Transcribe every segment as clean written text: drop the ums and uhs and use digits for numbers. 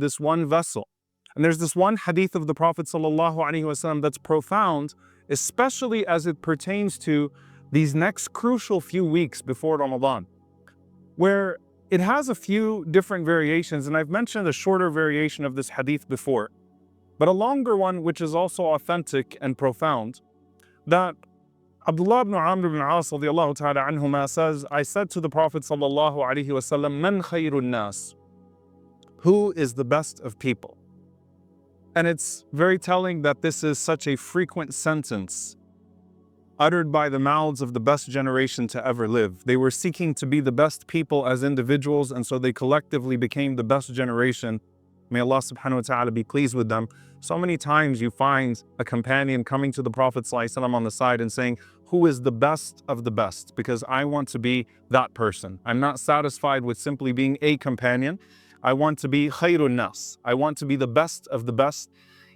this one vessel. And there's this one hadith of the Prophet ﷺ that's profound, especially as it pertains to these next crucial few weeks before Ramadan, where it has a few different variations, and I've mentioned a shorter variation of this hadith before, but a longer one which is also authentic and profound, that Abdullah ibn Amr ibn As radiyallahu ta'ala anhuma says, I said to the Prophet sallallahu alaihi wasallam, Man khayrun nas? Who is the best of people? And it's very telling that this is such a frequent sentence uttered by the mouths of the best generation to ever live. They were seeking to be the best people as individuals, and so they collectively became the best generation. May Allah subhanahu wa ta'ala be pleased with them. So many times you find a companion coming to the Prophet ﷺ on the side and saying, who is the best of the best? Because I want to be that person. I'm not satisfied with simply being a companion. I want to be khayrun nas. I want to be the best of the best.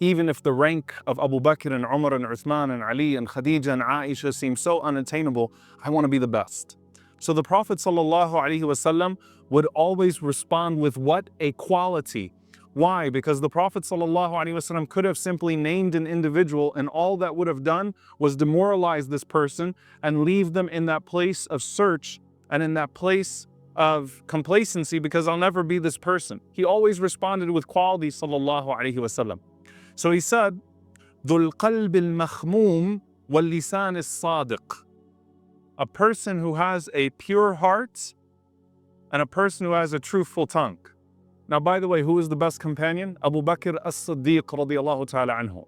Even if the rank of Abu Bakr and Umar and Uthman and Ali and Khadija and Aisha seems so unattainable, I want to be the best. So the Prophet ﷺ would always respond with what? A quality. Why? Because the Prophet ﷺ could have simply named an individual, and all that would have done was demoralize this person and leave them in that place of search and in that place of complacency, because I'll never be this person. He always responded with qualities, sallallahu alaihi wasallam. So he said, ذُو الْقَلْبِ الْمَخْمُومِ وَاللِّسَانِ الصَّادِقِ. A person who has a pure heart and a person who has a truthful tongue. Now, by the way, who is the best companion? Abu Bakr as-Siddiq radiyallahu ta'ala anhu,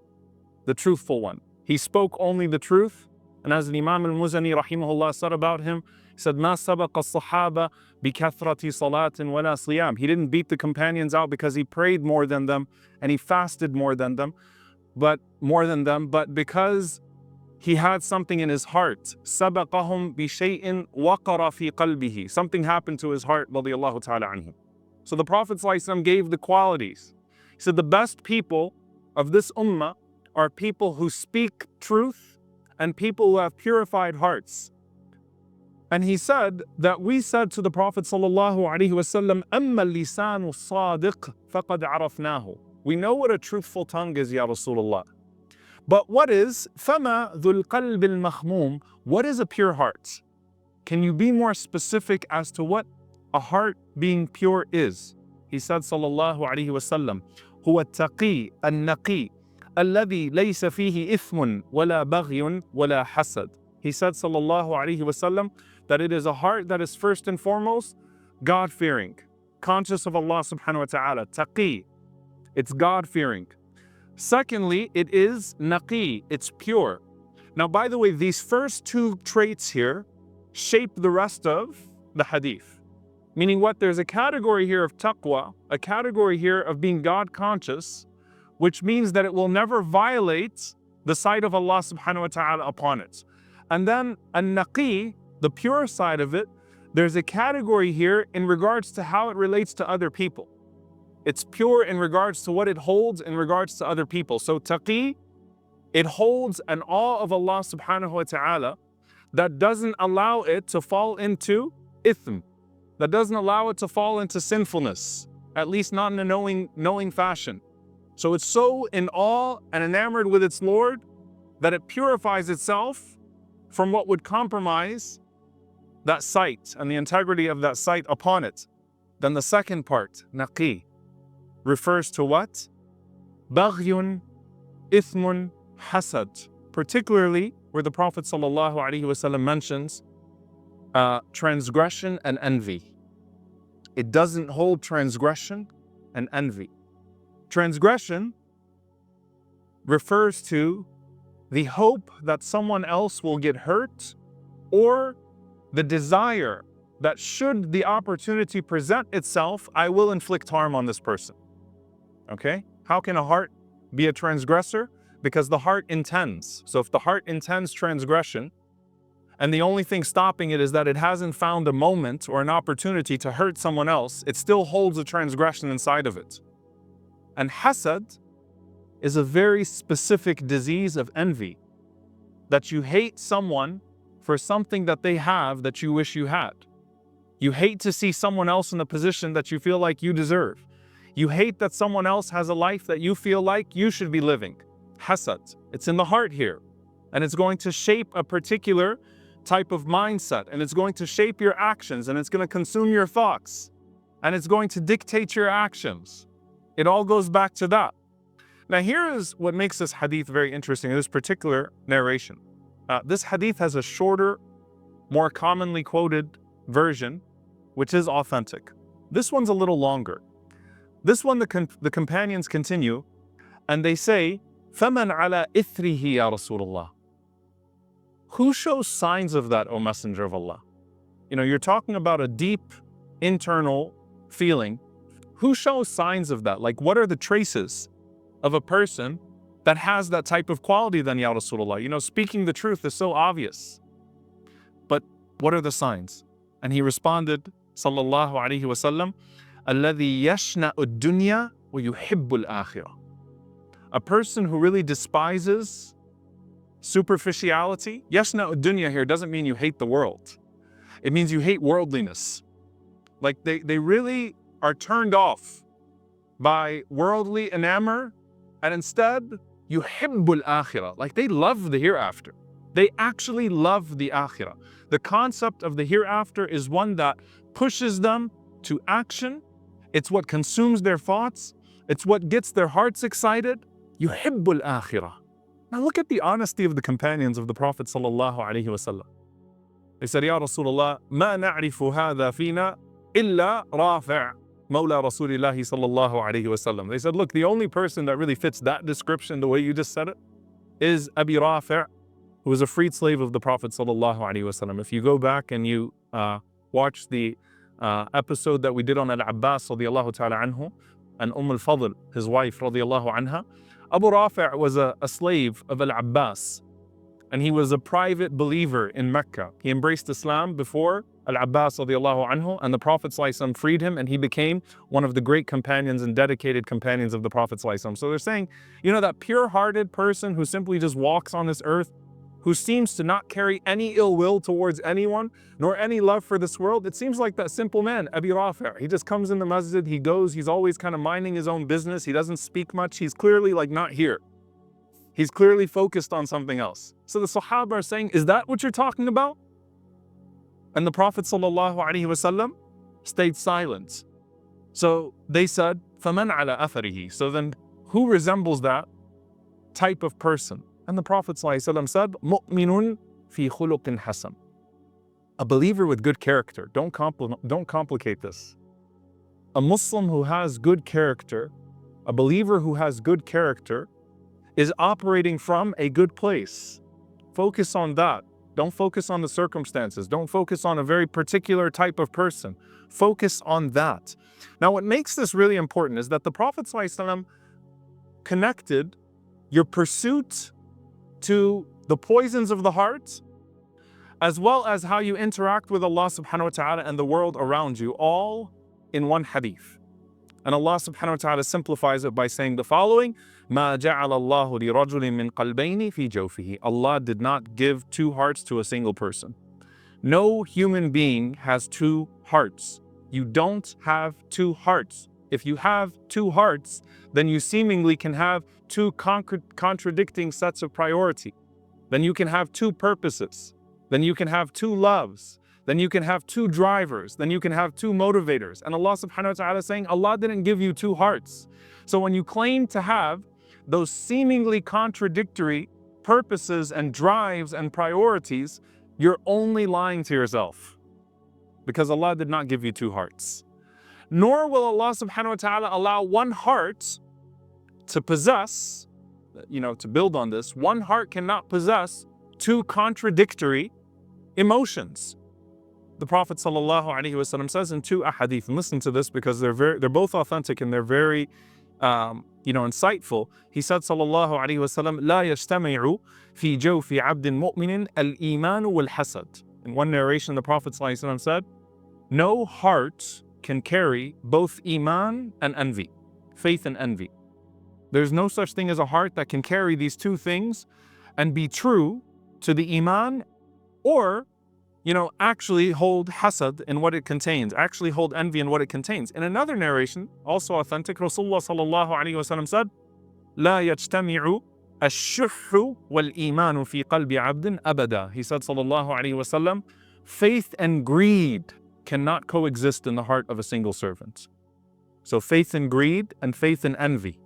the truthful one. He spoke only the truth, and as Imam al-Muzani rahimahullah said about him, he said, مَا سَبَقَ الصَّحَابَ بِكَثْرَةِ صَلَاةٍ وَلَا صِيَامٍ. He didn't beat the companions out because he prayed more than them and he fasted more than them, but because he had something in his heart. سَبَقَهُمْ بِشَيْءٍ وَقَرَ فِي قَلْبِهِ. Something happened to his heart, radiyallahu ta'ala anhu. So the Prophet ﷺ gave the qualities. He said the best people of this ummah are people who speak truth and people who have purified hearts. And he said that we said to the Prophet ﷺ, أَمَّا اللِّسَانُ الصَّادِقِ فَقَدْ عَرَفْنَاهُ. We know what a truthful tongue is, Ya Rasulullah. But what is فَمَا ذُو الْقَلْبِ الْمَخْمُومِ? What is a pure heart? Can you be more specific as to what a heart being pure is? He said, sallallahu alaihi wasallam, هو التقي النقي الذي ليس فيه إثم ولا بغي ولا حسد. He said, sallallahu alaihi wasallam, that it is a heart that is first and foremost God-fearing, conscious of Allah subhanahu wa ta'ala, taqi, it's God-fearing. Secondly, it is naqi, it's pure. Now, by the way, these first two traits here shape the rest of the hadith. Meaning what? There's a category here of taqwa, a category here of being God-conscious, which means that it will never violate the sight of Allah subhanahu wa ta'ala upon it. And then an-naqi, the pure side of it, there's a category here in regards to how it relates to other people. It's pure in regards to what it holds in regards to other people. So taqi, it holds an awe of Allah subhanahu wa ta'ala that doesn't allow it to fall into ithm, that doesn't allow it to fall into sinfulness, at least not in a knowing fashion. So it's so in awe and enamored with its Lord that it purifies itself from what would compromise that sight and the integrity of that sight upon it. Then the second part, naqi, refers to what? Baghyun, ithmun, hasad. Particularly where the Prophet ﷺ mentions transgression and envy. It doesn't hold transgression and envy. Transgression refers to the hope that someone else will get hurt, or the desire that should the opportunity present itself, I will inflict harm on this person. Okay? How can a heart be a transgressor? Because the heart intends. So if the heart intends transgression, and the only thing stopping it is that it hasn't found a moment or an opportunity to hurt someone else, it still holds a transgression inside of it. And hasad is a very specific disease of envy, that you hate someone for something that they have that you wish you had. You hate to see someone else in a position that you feel like you deserve. You hate that someone else has a life that you feel like you should be living. Hasad. It's in the heart here. And it's going to shape a particular type of mindset. And it's going to shape your actions. And it's going to consume your thoughts. And it's going to dictate your actions. It all goes back to that. Now here is what makes this hadith very interesting, this particular narration. This hadith has a shorter, more commonly quoted version, which is authentic. This one's a little longer. This one, the companions continue, and they say, فَمَنْ عَلَى إِثْرِهِ يَا رَسُولَ اللَّهِ. Who shows signs of that, O Messenger of Allah? You know, you're talking about a deep internal feeling. Who shows signs of that? Like, what are the traces of a person that has that type of quality then, Ya Rasulullah? You know, speaking the truth is so obvious. But what are the signs? And he responded, sallallahu alayhi wa sallam, الَّذِي يَشْنَأُ الدُّنْيَا وَيُحِبُّ الْآخِرَةِ. A person who really despises superficiality. Yashna dunya here doesn't mean you hate the world. It means you hate worldliness. Like they really are turned off by worldly enamor, and instead, yuhibbul akhirah. Like they love the hereafter. They actually love the akhirah. The concept of the hereafter is one that pushes them to action. It's what consumes their thoughts. It's what gets their hearts excited. Yuhibbul akhirah. Now look at the honesty of the companions of the Prophet sallallahu alaihi wasallam. They said, Ya Rasulullah, ma na'rifu hadha fina illa Rafi' Mawla Rasulillahi sallallahu alaihi wasallam. They said, look, the only person that really fits that description the way you just said it is Abi Rafi', who was a freed slave of the Prophet sallallahu alaihi wasallam. If you go back and you watch the episode that we did on Al-Abbas radiyallahu ta'ala anhu and Al-Fadl, his wife radiyallahu anha, Abu Rafi' was a slave of Al-Abbas, and he was a private believer in Mecca. He embraced Islam before Al-Abbas radiyallahu anhu, and the Prophet ﷺ freed him, and he became one of the great companions and dedicated companions of the Prophet ﷺ. So they're saying, you know, that pure-hearted person who simply just walks on this earth, who seems to not carry any ill will towards anyone, nor any love for this world, it seems like that simple man, Abi Rafi'. He just comes in the masjid, he goes, he's always kind of minding his own business, he doesn't speak much, he's clearly like not here. He's clearly focused on something else. So the Sahaba are saying, is that what you're talking about? And the Prophet ﷺ stayed silent. So they said, فَمَنْ عَلَى أَثَرِهِ. So then who resembles that type of person? And the Prophet ﷺ said, مُؤْمِنٌ فِي خُلُقٍ حَسَنٍ. A believer with good character. Don't complicate this. A Muslim who has good character, a believer who has good character, is operating from a good place. Focus on that. Don't focus on the circumstances. Don't focus on a very particular type of person. Focus on that. Now, what makes this really important is that the Prophet ﷺ connected your pursuit to the poisons of the heart, as well as how you interact with Allah subhanahu wa ta'ala and the world around you, all in one hadith. And Allah subhanahu wa ta'ala simplifies it by saying the following, مَا جَعَلَ اللَّهُ لِرَجُلٍ مِّن قَلْبَيْنِ فِي جَوْفِهِ. Allah did not give two hearts to a single person. No human being has two hearts. You don't have two hearts. If you have two hearts, then you seemingly can have two contradicting sets of priority. Then you can have two purposes. Then you can have two loves. Then you can have two drivers. Then you can have two motivators. And Allah subhanahu wa ta'ala is saying, Allah didn't give you two hearts. So when you claim to have those seemingly contradictory purposes and drives and priorities, you're only lying to yourself. Because Allah did not give you two hearts. Nor will Allah subhanahu wa ta'ala allow one heart to possess, to build on this, one heart cannot possess two contradictory emotions. The Prophet ﷺ says in two ahadith, and listen to this because they're both authentic and they're very insightful. He said sallallahu alaihi wasallam, لا يجتمع في جوف عبد مؤمن الإيمان والحسد. In one narration, the Prophet ﷺ said, no heart can carry both iman and envy, faith and envy. There's no such thing as a heart that can carry these two things and be true to the iman or actually hold hasad in what it contains, actually hold envy in what it contains. In another narration, also authentic, Rasulullah sallallahu alaihi wasallam said, لا يجتمع الشح والإيمان في قلب عبد أبدا. He said, sallallahu alaihi wasallam, faith and greed cannot coexist in the heart of a single servant. So faith and greed and faith and envy.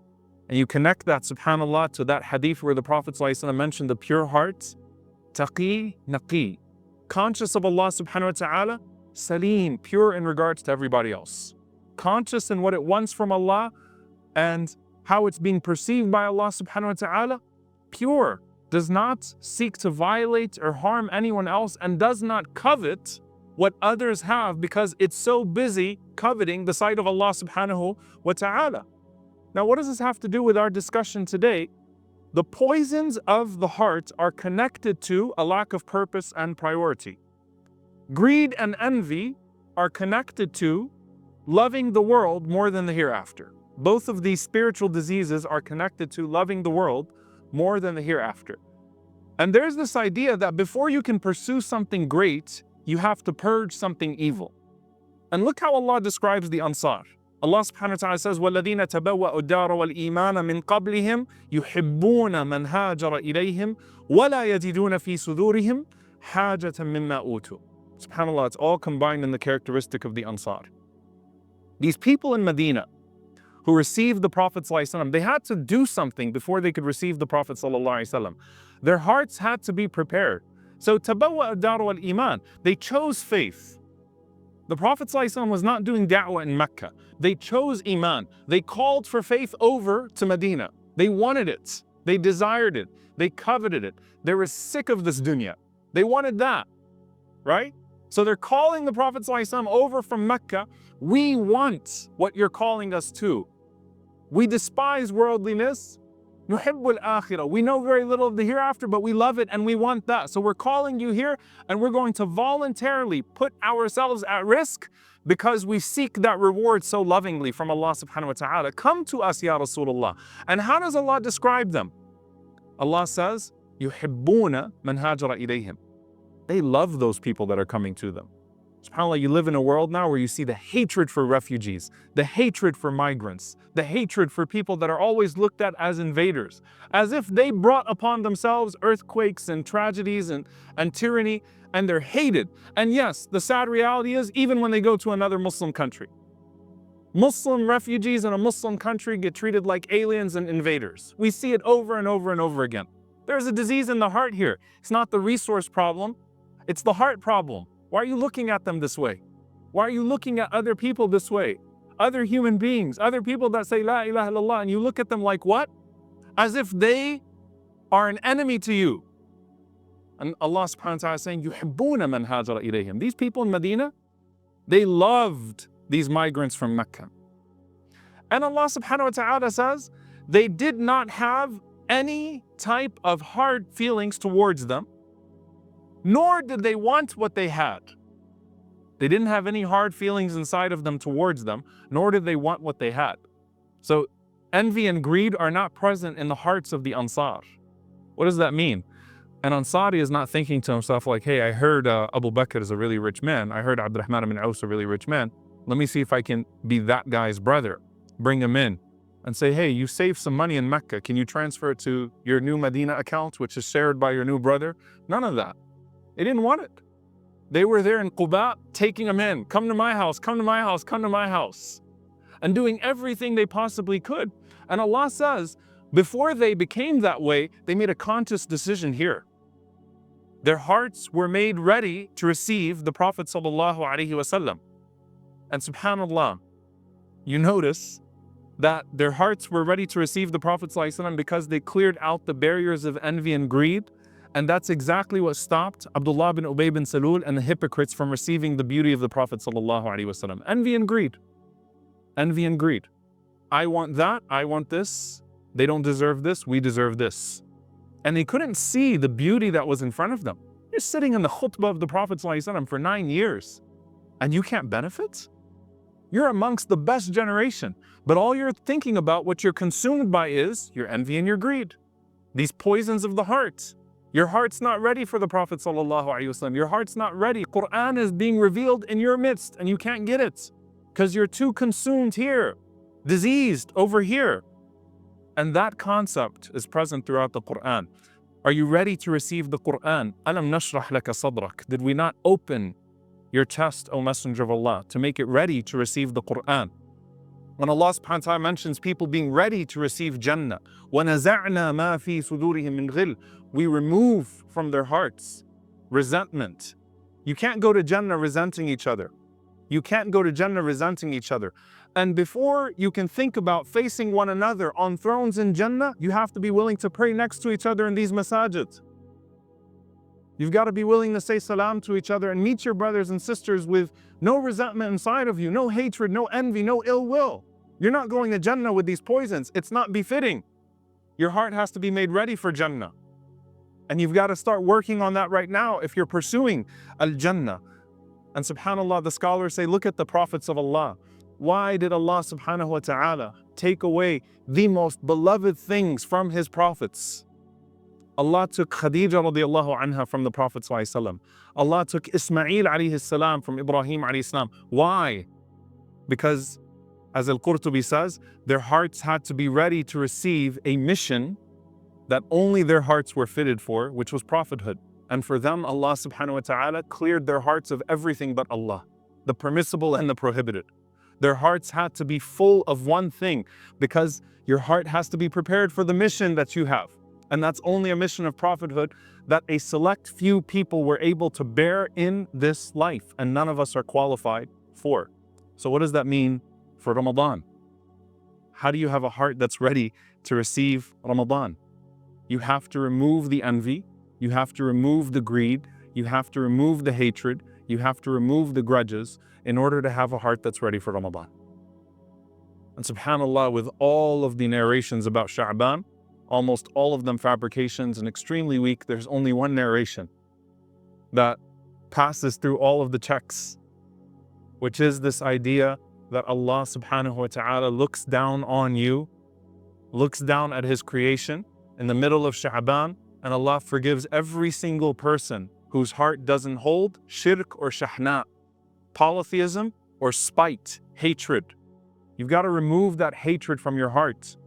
And you connect that, subhanAllah, to that hadith where the Prophet ﷺ mentioned the pure heart, taqi, naqi, conscious of Allah subhanahu wa ta'ala, salim, pure in regards to everybody else. Conscious in what it wants from Allah and how it's being perceived by Allah subhanahu wa ta'ala, pure, does not seek to violate or harm anyone else, and does not covet what others have because it's so busy coveting the sight of Allah subhanahu wa ta'ala. Now, what does this have to do with our discussion today? The poisons of the heart are connected to a lack of purpose and priority. Greed and envy are connected to loving the world more than the hereafter. Both of these spiritual diseases are connected to loving the world more than the hereafter. And there's this idea that before you can pursue something great, you have to purge something evil. And look how Allah describes the Ansar. Allah subhanahu wa ta'ala says, وَالَّذِينَ تَبَوَّأُوا الدَّارَ وَالْإِيمَانَ مِنْ قَبْلِهِمْ يُحِبُّونَ مَنْ هَاجَرَ إِلَيْهِمْ وَلَا يَجِدُونَ فِي صُدُورِهِمْ حَاجَةً مِمَّا أُوتُوا. SubhanAllah, it's all combined in the characteristic of the Ansar. These people in Medina who received the Prophet ﷺ, they had to do something before they could receive the Prophet ﷺ. Their hearts had to be prepared. So, تَبَوَّأُوا الدَّارَ وَالْإِيمَانَ, they chose faith. The Prophet ﷺ was not doing da'wah in Mecca. They chose Iman. They called for faith over to Medina. They wanted it. They desired it. They coveted it. They were sick of this dunya. They wanted that, right? So they're calling the Prophet ﷺ over from Mecca. We want what you're calling us to. We despise worldliness. نُحِبُّ الْآخِرَةِ. We know very little of the hereafter, but we love it and we want that. So we're calling you here and we're going to voluntarily put ourselves at risk because we seek that reward so lovingly from Allah subhanahu wa ta'ala. Come to us, Ya Rasulullah. And how does Allah describe them? Allah says, يُحِبُّونَ مَنْ هَاجَرَ إِلَيْهِمْ. They love those people that are coming to them. SubhanAllah, you live in a world now where you see the hatred for refugees, the hatred for migrants, the hatred for people that are always looked at as invaders, as if they brought upon themselves earthquakes and tragedies and tyranny, and they're hated. And yes, the sad reality is, even when they go to another Muslim country, Muslim refugees in a Muslim country get treated like aliens and invaders. We see it over and over and over again. There's a disease in the heart here. It's not the resource problem, it's the heart problem. Why are you looking at them this way? Why are you looking at other people this way? Other human beings, other people that say La ilaha illallah, and you look at them like what? As if they are an enemy to you. And Allah subhanahu wa ta'ala is saying, يُحِبُّونَ مَنْ هَاجَرَ إِلَيْهِمْ. These people in Medina, they loved these migrants from Mecca. And Allah subhanahu wa ta'ala says, they did not have any type of hard feelings towards them, nor did they want what they had. They didn't have any hard feelings inside of them towards them, nor did they want what they had. So envy and greed are not present in the hearts of the Ansar. What does that mean? An Ansari is not thinking to himself like, hey, I heard Abu Bakr is a really rich man. I heard Abdurrahman ibn Auf is a really rich man. Let me see if I can be that guy's brother. Bring him in and say, hey, you saved some money in Mecca. Can you transfer it to your new Medina account, which is shared by your new brother? None of that. They didn't want it. They were there in Quba, taking them in. Come to my house, come to my house, come to my house. And doing everything they possibly could. And Allah says, before they became that way, they made a conscious decision here. Their hearts were made ready to receive the Prophet sallallahu alaihi wasallam. And subhanAllah, you notice that their hearts were ready to receive the Prophet sallallahu alaihi wasallam because they cleared out the barriers of envy and greed. And that's exactly what stopped Abdullah bin Ubay bin Salul and the hypocrites from receiving the beauty of the Prophet sallallahu alaihi wasallam. Envy and greed. Envy and greed. I want that, I want this. They don't deserve this, we deserve this. And they couldn't see the beauty that was in front of them. You're sitting in the khutbah of the Prophet sallallahu alaihi wasallam for 9 years and you can't benefit? You're amongst the best generation, but all you're thinking about, what you're consumed by, is your envy and your greed. These poisons of the heart. Your heart's not ready for the Prophet ﷺ. Your heart's not ready. Qur'an is being revealed in your midst and you can't get it because you're too consumed here, diseased over here. And that concept is present throughout the Qur'an. Are you ready to receive the Qur'an? Alam nashrah laka sadrak. Did we not open your chest, O Messenger of Allah, to make it ready to receive the Qur'an? When Allah subhanahu wa ta'ala mentions people being ready to receive Jannah, وَنَزَعْنَا مَا فِي صُدُورِهِم مِّن غِلٍّ, we remove from their hearts resentment. You can't go to Jannah resenting each other. You can't go to Jannah resenting each other. And before you can think about facing one another on thrones in Jannah, you have to be willing to pray next to each other in these masajid. You've got to be willing to say salam to each other and meet your brothers and sisters with no resentment inside of you, no hatred, no envy, no ill will. You're not going to Jannah with these poisons. It's not befitting. Your heart has to be made ready for Jannah. And you've got to start working on that right now if you're pursuing Al-Jannah. And subhanAllah, the scholars say, look at the prophets of Allah. Why did Allah subhanahu wa ta'ala take away the most beloved things from His prophets? Allah took Khadija radiallahu anha from the Prophet sallallahu alaihi wasallam. Allah took Ismail alayhi salam from Ibrahim alayhi salam. Why? Because, as Al-Qurtubi says, their hearts had to be ready to receive a mission that only their hearts were fitted for, which was prophethood. And for them, Allah subhanahu wa ta'ala cleared their hearts of everything but Allah, the permissible and the prohibited. Their hearts had to be full of one thing, because your heart has to be prepared for the mission that you have. And that's only a mission of prophethood that a select few people were able to bear in this life, and none of us are qualified for. So what does that mean for Ramadan? How do you have a heart that's ready to receive Ramadan? You have to remove the envy, you have to remove the greed, you have to remove the hatred, you have to remove the grudges in order to have a heart that's ready for Ramadan. And subhanAllah, with all of the narrations about Shaban, almost all of them fabrications and extremely weak, there's only one narration that passes through all of the checks, which is this idea that Allah subhanahu wa ta'ala looks down on you, looks down at His creation in the middle of Shaban, and Allah forgives every single person whose heart doesn't hold shirk or shahna, polytheism or spite, hatred. You've got to remove that hatred from your heart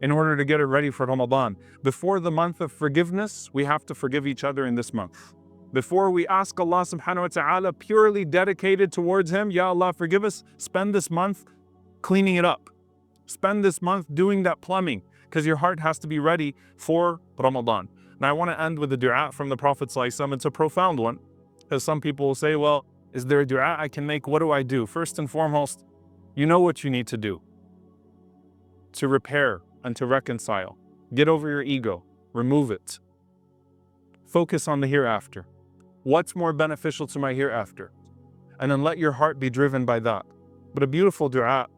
in order to get it ready for Ramadan. Before the month of forgiveness, we have to forgive each other in this month. Before we ask Allah subhanahu wa ta'ala, purely dedicated towards Him, Ya Allah, forgive us, spend this month cleaning it up. Spend this month doing that plumbing, because your heart has to be ready for Ramadan. Now I want to end with a dua from the Prophet sallallahu alaihi wasallam. It's a profound one, because some people will say, well, is there a dua I can make? What do I do? First and foremost, you know what you need to do to repair and to reconcile. Get over your ego, remove it. Focus on the hereafter. What's more beneficial to my hereafter? And then let your heart be driven by that. But a beautiful dua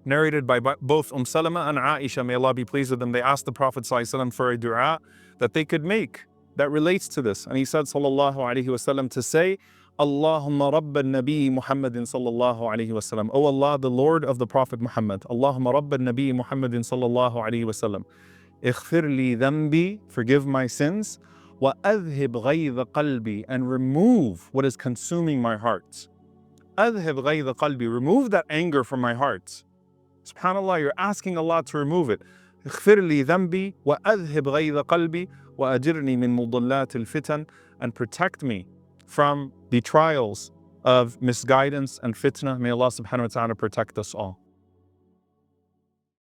narrated by both Salama and Aisha, may Allah be pleased with them. They asked the Prophet ﷺ for a dua that they could make that relates to this. And he said, sallallahu alaihi wasallam, to say, Allahumma Rabb al-Nabi Muhammadin sallallahu alaihi wasallam. Oh Allah, the Lord of the Prophet Muhammad. Allahumma Rabb al-Nabi Muhammadin sallallahu alaihi wasallam. Ighfir li dhanbi, forgive my sins. Wa adhib ghayda qalbi, and remove what is consuming my heart. Adhib ghayda qalbi, remove that anger from my heart. SubhanAllah, you're asking Allah to remove it. Ighfir li dhanbi wa adhib ghayda qalbi wa ajirni min mudallat al-fitan, and protect me from the trials of misguidance and fitna. May Allah subhanahu wa ta'ala protect us all.